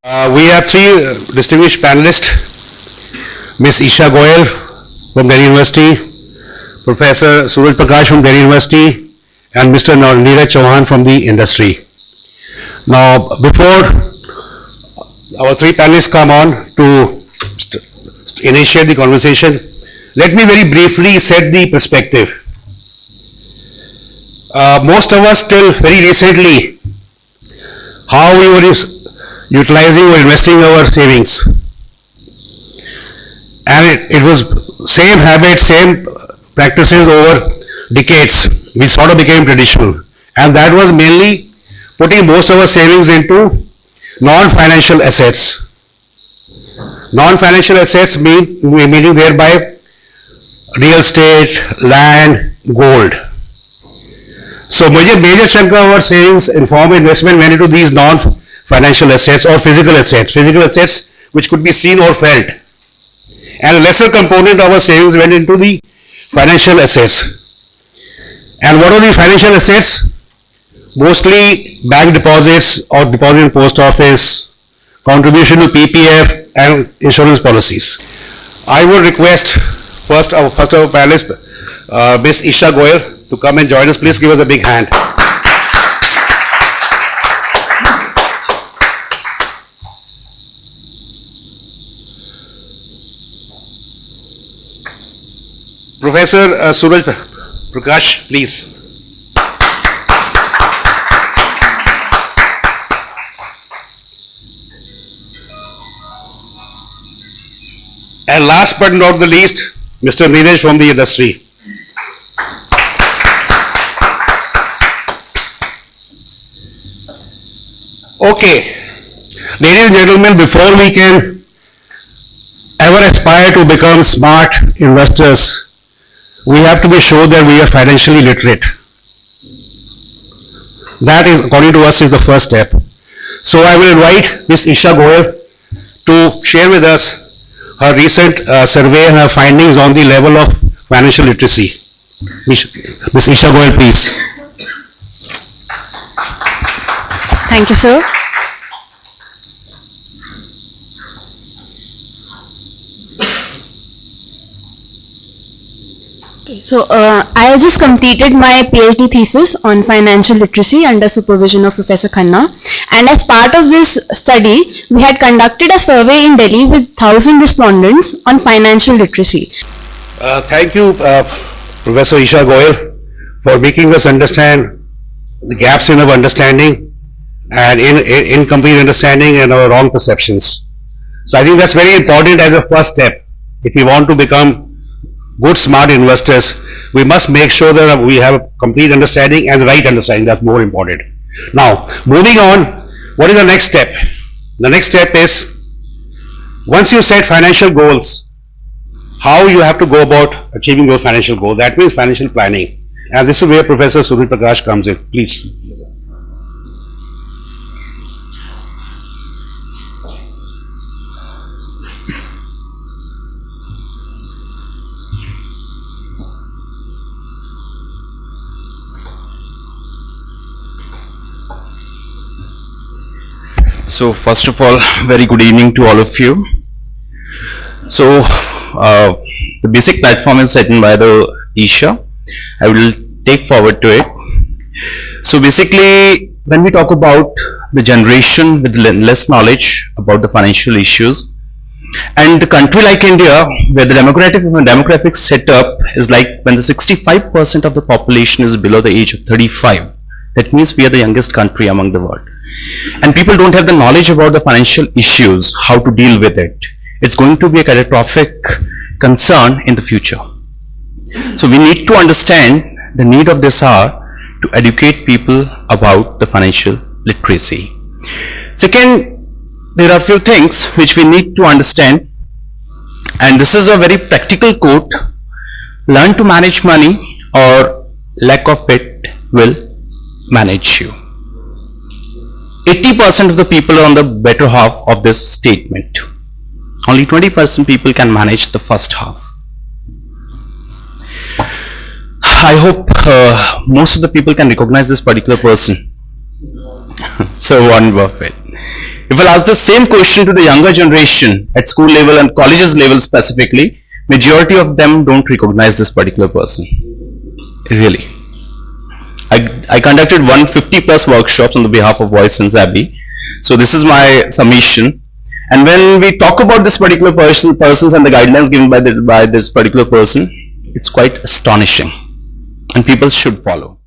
We have three distinguished panelists, Ms. Isha Goel from Delhi University, Professor Suryakant from Delhi University, and Mr. Neeraj Chauhan from the industry. Now, before our three panelists come on to initiate the conversation, let me very briefly set the perspective. Most of us till very recently, how we were utilizing or investing our savings, and it was same habit, same practices over decades. We sort of became traditional, and that was mainly putting most of our savings into non-financial assets. Non-financial assets meaning thereby real estate, land, gold. So major chunk of our savings in form of investment went into these non-financial assets or physical assets which could be seen or felt. And a lesser component of our savings went into the financial assets. And what are the financial assets? Mostly bank deposits or deposit in post office, contribution to PPF and insurance policies. I would request first our panelist, Ms. Isha Goel, to come and join us. Please give us a big hand. Professor Suryakant, please. And last but not the least, Mr. Neeraj from the industry. Okay, ladies and gentlemen, before we can ever aspire to become smart investors, we have to be sure that we are financially literate. That is, according to us, is the first step. So I will invite Ms. Isha Goel to share with us her recent survey and her findings on the level of financial literacy. Ms. Isha Goel, please. Thank you, sir. So, I have just completed my PhD thesis on financial literacy under supervision of Professor Khanna. And as part of this study, we had conducted a survey in Delhi with 1,000 respondents on financial literacy. Thank you, Professor Isha Goel, for making us understand the gaps in our understanding and in incomplete understanding and our wrong perceptions. So I think that's very important as a first step. If we want to become good smart investors, we must make sure that we have a complete understanding and the right understanding. That's more important. Now, moving on, what is the next step? The next step is, once you set financial goals, how you have to go about achieving your financial goal. That means financial planning. And this is where Professor Suryakant comes in. Please. So first of all, very good evening to all of you. So the basic platform is set in by the Isha. I will take forward to it. So basically, when we talk about the generation with less knowledge about the financial issues, and the country like India, where the demographic setup is like when the 65% of the population is below the age of 35, that means we are the youngest country among the world. And people don't have the knowledge about the financial issues, how to deal with it. It's going to be a catastrophic concern in the future. So we need to understand the need of this hour to educate people about the financial literacy. Second, there are a few things which we need to understand, and this is a very practical quote: learn to manage money or lack of it will manage you. 80% of the people are on the better half of this statement. Only 20% people can manage the first half. I hope most of the people can recognize this particular person. So Warren Buffett. If I'll ask the same question to the younger generation at school level and colleges level specifically, majority of them don't recognize this particular person. Really. I conducted 150 plus workshops on the behalf of Voice and SEBI. So this is my summation. And when we talk about this particular persons and the guidelines given by this particular person, it's quite astonishing and people should follow.